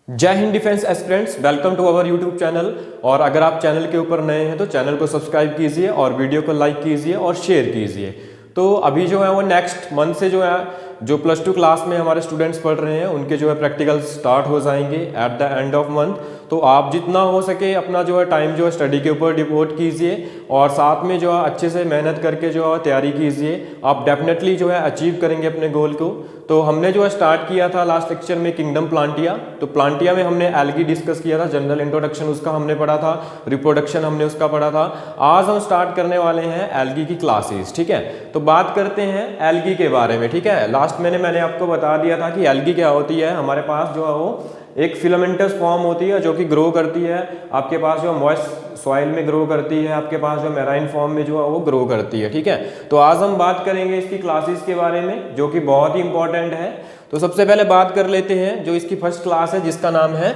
जय हिंद defence aspirants, welcome to our YouTube channel. और अगर आप चैनल के ऊपर नए हैं तो चैनल को सब्सक्राइब कीजिए और वीडियो को लाइक कीजिए और शेयर कीजिए। तो अभी जो है वो नेक्स्ट मंथ से जो है जो +2 क्लास में हमारे स्टूडेंट्स पढ़ रहे हैं उनके जो है प्रैक्टिकल स्टार्ट हो जाएंगे at the end of month. तो आप जितना हो सके अपना जो है टाइम जो है स्टडी के ऊपर डिवोट कीजिए और साथ में जो है अच्छे से मेहनत करके जो है तैयारी कीजिए। आप डेफिनेटली जो है अचीव करेंगे अपने गोल को। तो हमने जो है स्टार्ट किया था लास्ट लेक्चर में किंगडम प्लांटिया। तो प्लांटिया में हमने एल्गी डिस्कस किया था, जनरल इंट्रोडक्शन उसका हमने पढ़ा था, रिप्रोडक्शन हमने उसका पढ़ा था। आज हम स्टार्ट करने वाले हैं एल्गी की क्लासेस, ठीक है। तो बात करते हैं एल्गी के बारे में, ठीक है। लास्ट में मैंने आपको बता दिया था कि एल्गी क्या होती है। हमारे पास जो है वो एक फिलामेंटस फॉर्म होती है जो कि ग्रो करती है आपके पास जो मॉइस्ट सॉइल में ग्रो करती है, आपके पास जो मैराइन फॉर्म में जो है वो ग्रो करती है, ठीक है। तो आज हम बात करेंगे इसकी क्लासेस के बारे में जो कि बहुत ही इंपॉर्टेंट है। तो सबसे पहले बात कर लेते हैं जो इसकी फर्स्ट क्लास है जिसका नाम है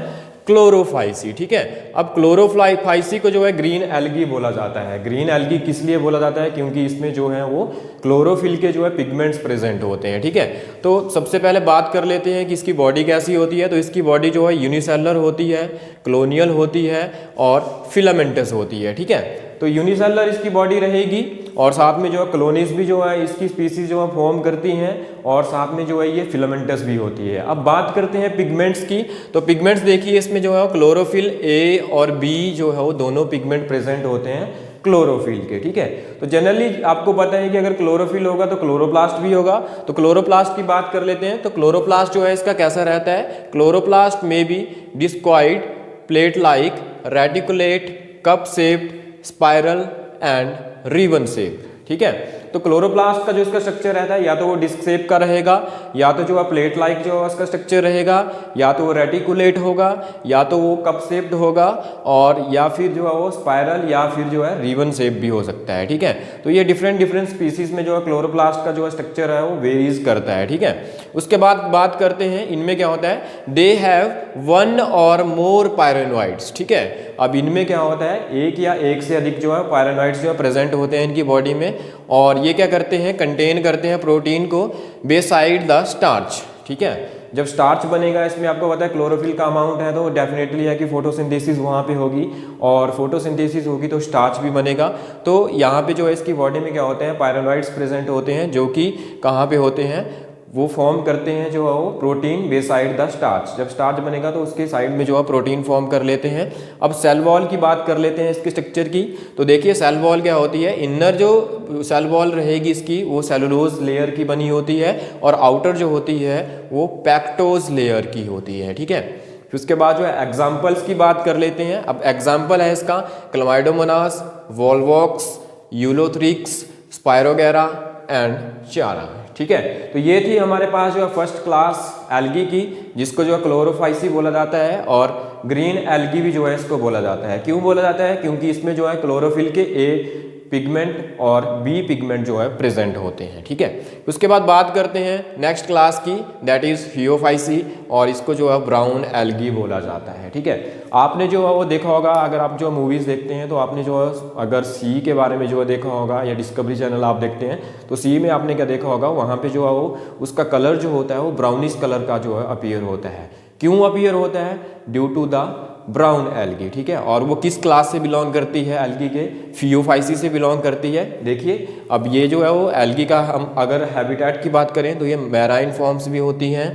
क्लोरोफाइसी, ठीक है। अब क्लोरोफाइसी को जो है ग्रीन एल्गी बोला जाता है। ग्रीन एल्गी किस लिए बोला जाता है? क्योंकि इसमें जो है वो क्लोरोफिल के जो है पिगमेंट्स प्रेजेंट होते हैं, ठीक है। तो सबसे पहले बात कर लेते हैं कि इसकी बॉडी कैसी होती है। तो इसकी बॉडी जो है यूनिसेलुलर होती है, कॉलोनियल होती है और फिलामेंटस होती है, ठीक है। तो यूनिसेलुलर इसकी बॉडी रहेगी और साथ में जो है कॉलोनीज भी जो है इसकी स्पीसीज जो है फॉर्म करती हैं और साथ में जो है ये फिलामेंटस भी होती है। अब बात करते हैं पिगमेंट्स की। तो पिगमेंट्स देखिए इसमें जो है क्लोरोफिल ए और बी जो है वो दोनों पिगमेंट प्रेजेंट होते हैं क्लोरोफिल के, ठीक है। तो जनरली आपको पता है कि अगर क्लोरोफिल होगा तो क्लोरोप्लास्ट भी होगा। तो क्लोरोप्लास्ट की बात कर लेते हैं। तो क्लोरोप्लास्ट जो है इसका कैसा रहता है? क्लोरोप्लास्ट में be discoid, plate like, reticulate, cup shaped, spiral and ribbon shape, ठीक है। तो क्लोरोप्लास्ट का जो इसका स्ट्रक्चर रहता है या तो वो डिस्क शेप का रहेगा, या तो जो है प्लेट लाइक जो है उसका स्ट्रक्चर रहेगा, या तो वो रेटिकुलेट होगा, या तो वो कप शेप्ड होगा, और या फिर जो है वो स्पाइरल या फिर जो है रिबन शेप भी हो सकता है, ठीक है। तो ये डिफरेंट स्पीसीज में जो है क्लोरोप्लास्ट का जो है स्ट्रक्चर है वो वेरीज करता है, ठीक है। उसके बाद बात करते हैं इनमें क्या होता है। दे हैव 1 और मोर पायरेनोइड्स, ठीक है। अब इनमें क्या होता है, एक या एक से अधिक जो है पायरेनोइड्स जो है प्रेजेंट होते हैं इनकी बॉडी में, और ये क्या करते हैं, कंटेन करते हैं प्रोटीन को बेसाइड द स्टार्च, ठीक है। जब स्टार्च बनेगा इसमें आपको पता है क्लोरोफिल का अमाउंट है तो डेफिनेटली है कि फोटोसिंथेसिस वहाँ पे होगी, और फोटोसिंथेसिस होगी तो स्टार्च भी बनेगा। तो यहाँ पे जो है इसकी बॉडी में क्या होते हैं, पायरेनोइड्स प्रेजेंट होते हैं जो कि कहाँ पे होते हैं, वो फॉर्म करते हैं जो है वो प्रोटीन बेसाइड द स्टार्च। जब स्टार्च बनेगा तो उसके साइड में जो है प्रोटीन फॉर्म कर लेते हैं। अब सेल वॉल की बात कर लेते हैं इसके स्ट्रक्चर की। तो देखिए सेल वॉल क्या होती है, इनर जो सेल वॉल रहेगी इसकी वो सेलुलोज लेयर की बनी होती है, और आउटर जो होती है वो पैक्टोज लेयर की होती है, ठीक है। फिर उसके बाद जो है एग्जाम्पल्स की बात कर लेते हैं। अब एग्जाम्पल है इसका Chlamydomonas, Volvox, Ulothrix, spirogyra and चारा, ठीक है। तो ये थी हमारे पास जो है फर्स्ट क्लास एल्गी की, जिसको जो है क्लोरोफाइसी बोला जाता है, और ग्रीन एल्गी भी जो है इसको बोला जाता है। क्यों बोला जाता है? क्योंकि इसमें जो है क्लोरोफिल के ए पिगमेंट और बी पिगमेंट जो है प्रेजेंट होते हैं, ठीक है। उसके बाद बात करते हैं नेक्स्ट क्लास की, दैट इज फियोफाइसी, और इसको जो है ब्राउन एल्गी बोला जाता है, ठीक है। आपने जो है वो देखा होगा, अगर आप जो मूवीज देखते हैं तो आपने जो है अगर सी के बारे में जो है देखा होगा, या डिस्कवरी चैनल आप देखते हैं तो सी में आपने क्या देखा होगा, वहाँ पे जो है वो उसका कलर जो होता है वो ब्राउनिश कलर का जो है अपीयर होता है। क्यों अपीयर होता है? Due to the brown algae, ठीक है। और वो किस क्लास से बिलोंग करती है? एल्गी के फियोफाइसी से बिलोंग करती है। देखिए अब ये जो है वो एल्गी का हम अगर हैबिटेट की बात करें तो ये मैराइन फॉर्म्स भी होती हैं,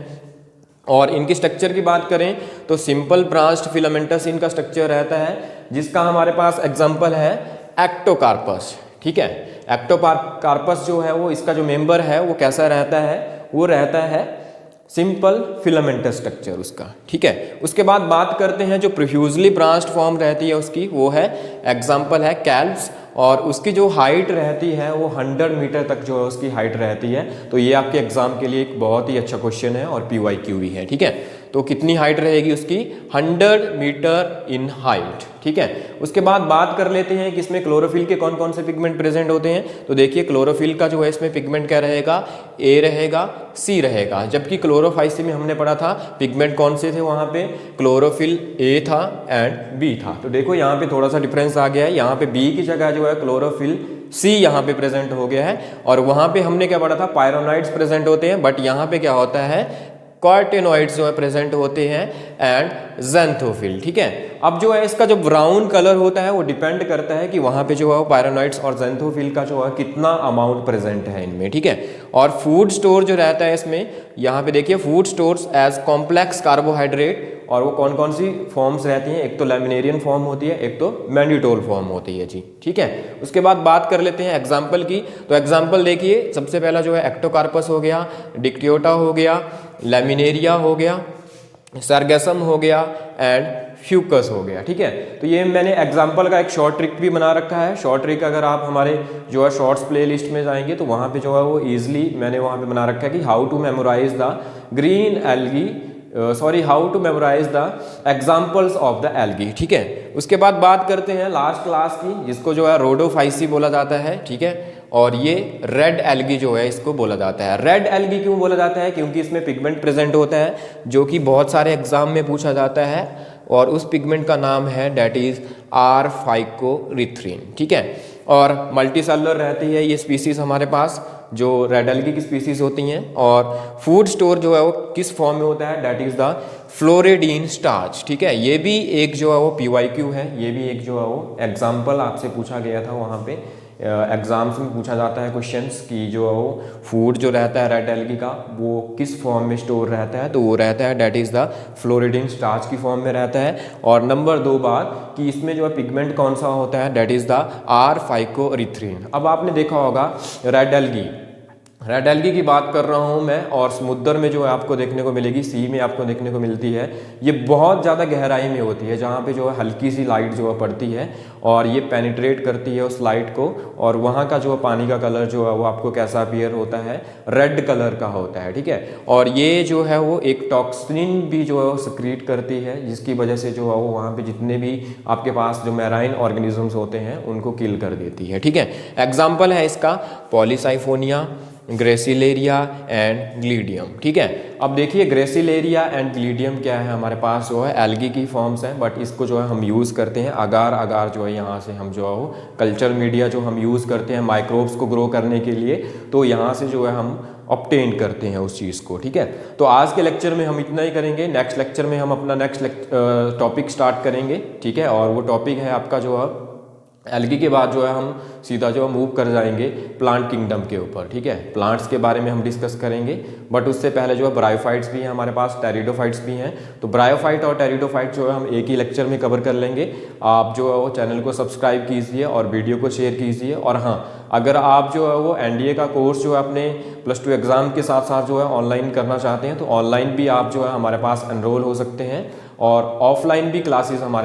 और इनकी स्ट्रक्चर की बात करें तो सिंपल ब्रांच्ड फिलामेंटस इनका स्ट्रक्चर रहता है, जिसका हमारे पास एग्जाम्पल है एक्टोकार्पस, ठीक है। एक्टोकार्पस जो है वो इसका जो मेंबर है वो कैसा रहता है, वो रहता है सिंपल फिलामेंटस स्ट्रक्चर उसका, ठीक है। उसके बाद बात करते हैं जो प्रोफ्यूजली ब्रांच्ड फॉर्म रहती है उसकी, वो है एग्जाम्पल है कैल्प्स, और उसकी जो हाइट रहती है वो 100 मीटर तक जो है उसकी हाइट रहती है। तो ये आपके एग्जाम के लिए एक बहुत ही अच्छा क्वेश्चन है और PYQ भी है, ठीक है। तो कितनी हाइट रहेगी उसकी? 100 मीटर इन हाइट, ठीक है। उसके बाद बात कर लेते हैं कि इसमें क्लोरोफिल के कौन कौन से पिगमेंट प्रेजेंट होते हैं। तो देखिए क्लोरोफिल का जो है इसमें पिगमेंट क्या रहेगा, ए रहेगा, सी रहेगा। जबकि क्लोरोफाइसी में हमने पढ़ा था पिगमेंट कौन से थे, वहाँ पे क्लोरोफिल ए था एंड बी था। तो देखो यहाँ पे थोड़ा सा डिफरेंस आ गया है, यहाँ पे बी की जगह जो है क्लोरोफिल सी यहाँ पे प्रेजेंट हो गया है, और वहाँ पे हमने क्या पढ़ा था, पायरोनाइड्स प्रेजेंट होते हैं, बट यहाँ पे क्या होता है कार्टेनॉइड्स जो है प्रेजेंट होते हैं एंड ज़ैंथोफिल। ठीक है, अब जो है इसका जो ब्राउन कलर होता है वो डिपेंड करता है कि वहाँ पे जो है पायरोनॉइड्स और ज़ैंथोफिल का जो है कितना अमाउंट प्रेजेंट है इनमें। ठीक है, और फूड स्टोर जो रहता है इसमें, यहाँ पे देखिए food stores as complex carbohydrate, और वो कौन कौन सी फॉर्म्स रहती हैं, एक तो लैमिनेरियन फॉर्म होती है, एक तो मैन्यूटोल फॉर्म होती है जी। ठीक है, उसके बाद बात कर लेते हैं एग्जाम्पल की। तो एग्जाम्पल देखिए, सबसे पहला जो है एक्टोकार्पस हो गया, डिक्टियोटा हो गया, लैमिनेरिया हो गया, सरगेसम हो गया एंड फ्यूकस हो गया। ठीक है, तो ये मैंने एग्जाम्पल का एक शॉर्ट ट्रिक भी बना रखा है। शॉर्ट ट्रिक अगर आप हमारे जो है शॉर्ट्स प्ले लिस्ट में जाएंगे तो वहाँ पे जो है वो ईजिली मैंने वहाँ पे बना रखा है कि how to memorise the green algae, how to memorise the examples of the algae. ठीक है, उसके बाद बात करते हैं लास्ट क्लास की, जिसको जो है रोडोफाइसी बोला जाता है। ठीक है, और ये रेड एल्गी जो है इसको बोला जाता है। रेड एल्गी क्यों बोला जाता है? क्योंकि इसमें पिगमेंट प्रेजेंट होता है जो कि बहुत सारे एग्जाम में पूछा जाता है, और उस पिगमेंट का नाम है डेट इज आर फाइकोरिथ्रिन। ठीक है, और मल्टीसेलुलर रहती है ये स्पीसीज हमारे पास, जो रेड एल्गी की स्पीसीज होती हैं। और फूड स्टोर जो है वो किस फॉर्म में होता है, डेट इज द फ्लोरिडीन स्टार्च। ठीक है, ये भी एक जो है वो PYQ है, ये भी एक जो है वो एग्जाम्पल आपसे पूछा गया था, वहाँ पे एग्जाम्स में पूछा जाता है क्वेश्चंस कि जो है वो फूड जो रहता है रेड एल्गी का वो किस फॉर्म में स्टोर रहता है, तो वो रहता है डेट इज़ द फ्लोरिडीन स्टार्च की फॉर्म में रहता है। और नंबर 2 बात कि इसमें जो है पिगमेंट कौन सा होता है, that is the R phycoerythrin. अब आपने देखा होगा रेड एल्गी की बात कर रहा हूँ मैं, और समुद्र में जो है आपको देखने को मिलेगी, सी में आपको देखने को मिलती है। ये बहुत ज़्यादा गहराई में होती है, जहाँ पे जो है हल्की सी लाइट जो है पड़ती है और ये पेनिट्रेट करती है उस लाइट को, और वहाँ का जो है पानी का कलर जो है वो आपको कैसा अपीयर होता है, रेड कलर का होता है। ठीक है, और ये जो है वो एक टॉक्सिन भी जो है वो सिक्रीट करती है, जिसकी वजह से जो है वो वहाँ पे जितने भी आपके पास जो मैराइन ऑर्गेनिजम्स होते हैं उनको किल कर देती है। ठीक है, एग्जाम्पल है इसका पॉलीसाइफोनिया, ग्रेसिलेरिया एंड ग्लीडियम। ठीक है, अब देखिए ग्रेसिलेरिया एंड ग्लीडियम क्या है, हमारे पास जो है एल्गी की फॉर्म्स हैं, बट इसको जो है हम यूज़ करते हैं अगार जो है यहाँ से हम जो है वो कल्चर मीडिया जो हम यूज़ करते हैं माइक्रोब्स को ग्रो करने के लिए, तो यहाँ से जो है हम ऑब्टेन करते हैं उस चीज़ को। ठीक है, तो आज के लेक्चर में हम इतना ही करेंगे। नेक्स्ट लेक्चर में हम अपना नेक्स्ट टॉपिक स्टार्ट करेंगे। ठीक है, और वो टॉपिक है आपका जो है एल्गी के बाद जो है हम सीधा जो मूव कर जाएंगे प्लांट किंगडम के ऊपर। ठीक है, प्लांट्स के बारे में हम डिस्कस करेंगे, बट उससे पहले जो है ब्रायोफाइट्स भी हैं हमारे पास, टेरिडोफाइट्स भी हैं, तो ब्रायोफाइट और टेरिडोफाइट जो है हम एक ही लेक्चर में कवर कर लेंगे। आप जो है वो चैनल को सब्सक्राइब कीजिए और वीडियो को शेयर कीजिए। और हाँ, अगर आप जो है वो NDA का कोर्स जो है अपने +2 एग्ज़ाम के साथ साथ जो है ऑनलाइन करना चाहते हैं, तो ऑनलाइन भी आप जो है हमारे पास एनरोल हो सकते हैं, और ऑफलाइन भी क्लासेस हमारे